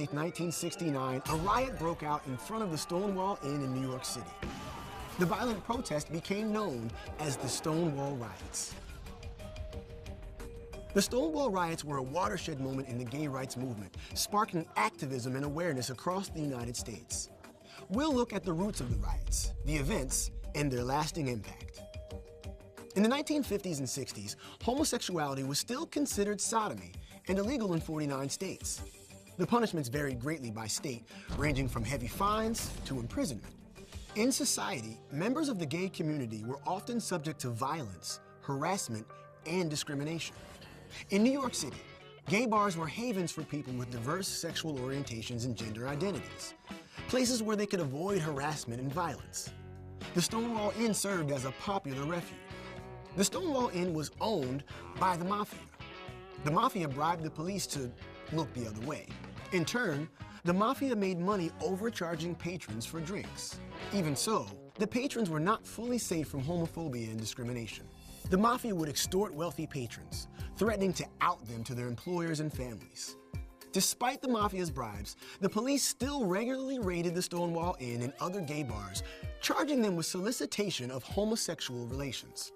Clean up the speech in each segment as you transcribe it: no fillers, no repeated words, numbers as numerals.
28, 1969, a riot broke out in front of the Stonewall Inn in New York City. The violent protest became known as the Stonewall riots. The Stonewall riots were a watershed moment in the gay rights movement, sparking activism and awareness across the United States. We'll look at the roots of the riots, the events, and their lasting impact. In the 1950s and 60s, homosexuality was still considered sodomy and illegal in 49 states. The punishments varied greatly by state, ranging from heavy fines to imprisonment. In society, members of the gay community were often subject to violence, harassment, and discrimination. In New York City, gay bars were havens for people with diverse sexual orientations and gender identities, places where they could avoid harassment and violence. The Stonewall Inn served as a popular refuge. The Stonewall Inn was owned by the mafia. The mafia bribed the police to look the other way. In turn, the mafia made money overcharging patrons for drinks. Even so, the patrons were not fully safe from homophobia and discrimination. The mafia would extort wealthy patrons, threatening to out them to their employers and families. Despite the mafia's bribes, the police still regularly raided the Stonewall Inn and other gay bars, charging them with solicitation of homosexual relations.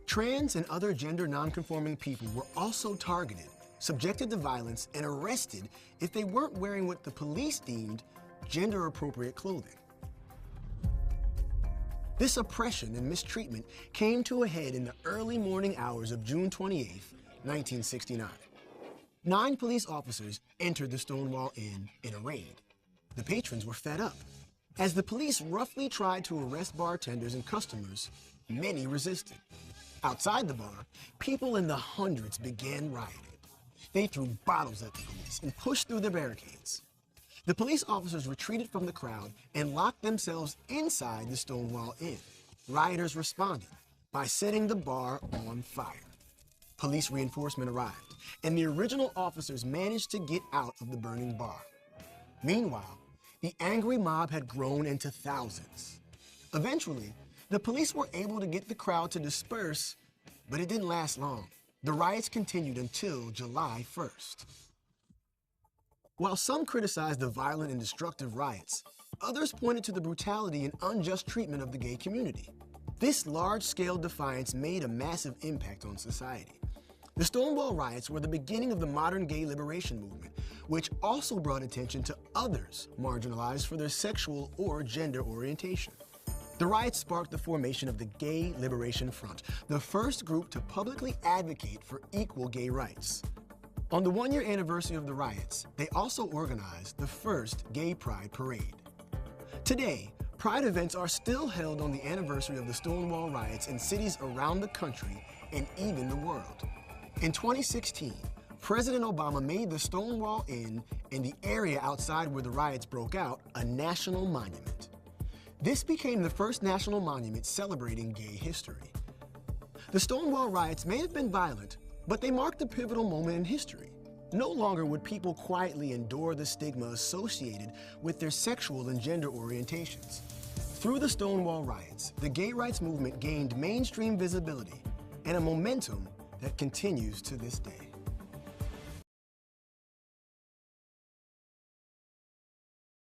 Trans and other gender nonconforming people were also targeted, subjected to violence, and arrested if they weren't wearing what the police deemed gender-appropriate clothing. This oppression and mistreatment came to a head in the early morning hours of June 28, 1969. 9 police officers entered the Stonewall Inn in a raid. The patrons were fed up. As the police roughly tried to arrest bartenders and customers, many resisted. Outside the bar, people in the hundreds began rioting. They threw bottles at the police and pushed through the barricades. The police officers retreated from the crowd and locked themselves inside the Stonewall Inn. Rioters responded by setting the bar on fire. Police reinforcement arrived, and the original officers managed to get out of the burning bar. Meanwhile, the angry mob had grown into thousands. Eventually, the police were able to get the crowd to disperse, but it didn't last long. The riots continued until July 1st. While some criticized the violent and destructive riots, others pointed to the brutality and unjust treatment of the gay community. This large-scale defiance made a massive impact on society. The Stonewall riots were the beginning of the modern gay liberation movement, which also brought attention to others marginalized for their sexual or gender orientation. The riots sparked the formation of the Gay Liberation Front, the first group to publicly advocate for equal gay rights. On the 1-year anniversary of the riots, they also organized the first Gay Pride Parade. Today, Pride events are still held on the anniversary of the Stonewall riots in cities around the country and even the world. In 2016, President Obama made the Stonewall Inn and the area outside where the riots broke out a national monument. This became the first national monument celebrating gay history. The Stonewall riots may have been violent, but they marked a pivotal moment in history. No longer would people quietly endure the stigma associated with their sexual and gender orientations. Through the Stonewall riots, the gay rights movement gained mainstream visibility and a momentum that continues to this day.